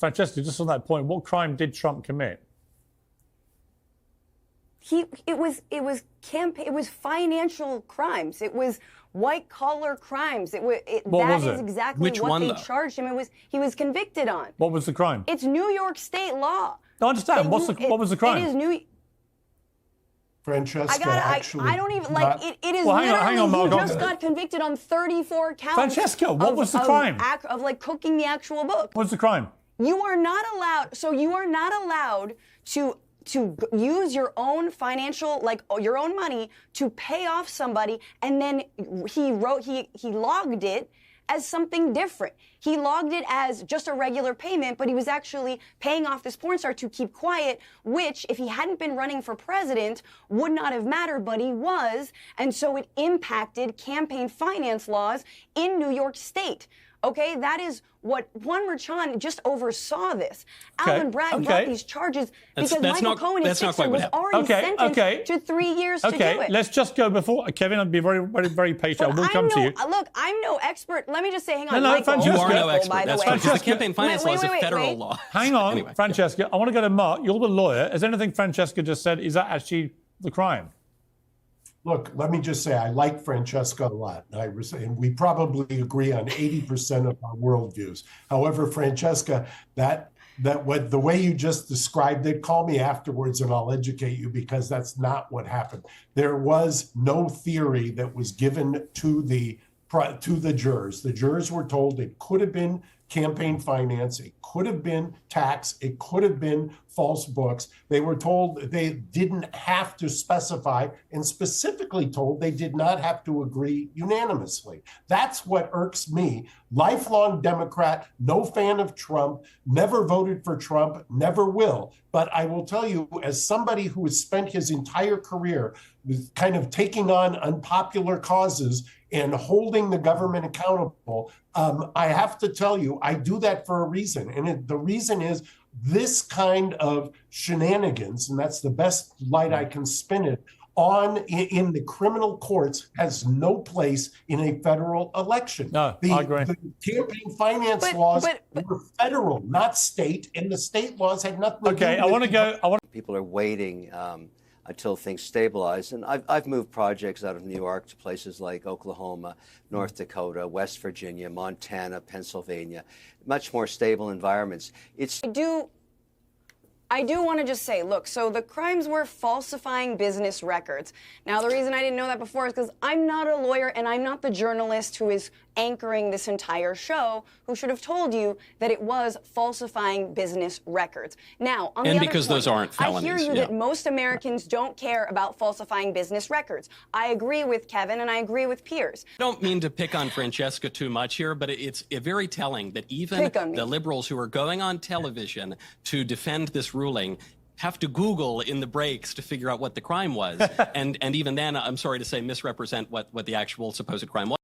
Francesca, just on that point, what crime did Trump commit? It was financial crimes. It was white collar crimes. That is exactly what they charged him. He was convicted on. What was the crime? It's New York State law. I understand. What was the crime? It is New. Francesca, I don't even like it. It is hang on, Mark, he just got convicted on 34 counts. Francesca, what was the crime? Of like cooking the actual book. What was the crime? You are not allowed. So you are not allowed to use your own financial, like your own money, to pay off somebody, and then he logged it as something different. He logged it as just a regular payment, but he was actually paying off this porn star to keep quiet, which, if he hadn't been running for president, would not have mattered, but he was, and so it impacted campaign finance laws in New York State. Okay, that is what Juan Merchan just oversaw this. Alvin Bragg brought these charges because Michael Cohen, his fixer, was already sentenced to 3 years to do it. Let's just go before Kevin. I'll be very, very, very patient. I will come to you. Look, I'm no expert. Let me just say, hang on. No, Francesca, you are no expert. That's right, because the campaign finance law is a federal law. Hang on, anyway, Francesca. I want to go to Mark. You're the lawyer. Is anything Francesca just said, is that actually the crime? Look, let me just say, I like Francesca a lot, and we probably agree on 80% of our worldviews. However, Francesca, the way you just described it, call me afterwards and I'll educate you, because that's not what happened. There was no theory that was given to the jurors. The jurors were told it could have been campaign finance, it could have been tax, it could have been false books. They were told they didn't have to specify, and specifically told they did not have to agree unanimously. That's what irks me. Lifelong Democrat, no fan of Trump, never voted for Trump, never will. But I will tell you, as somebody who has spent his entire career with kind of taking on unpopular causes and holding the government accountable, I have to tell you, I do that for a reason. And the reason is this kind of shenanigans, and that's the best light I can spin it, in the criminal courts has no place in a federal election. No, I agree. The campaign finance laws were federal, not state, and the state laws had nothing to do with it. I want to go. People are waiting until things stabilize. And I've moved projects out of New York to places like Oklahoma, North Dakota, West Virginia, Montana, Pennsylvania, much more stable environments. I do want to just say, look, so the crimes were falsifying business records. Now, the reason I didn't know that before is because I'm not a lawyer and I'm not the journalist who is anchoring this entire show, who should have told you that it was falsifying business records. Now, on the other because point, those aren't felonies. I hear you that most Americans don't care about falsifying business records. I agree with Kevin and I agree with Piers. I don't mean to pick on Francesca too much here, but it's very telling that even the liberals who are going on television to defend this ruling have to Google in the breaks to figure out what the crime was. and even then, I'm sorry to say, misrepresent what the actual supposed crime was.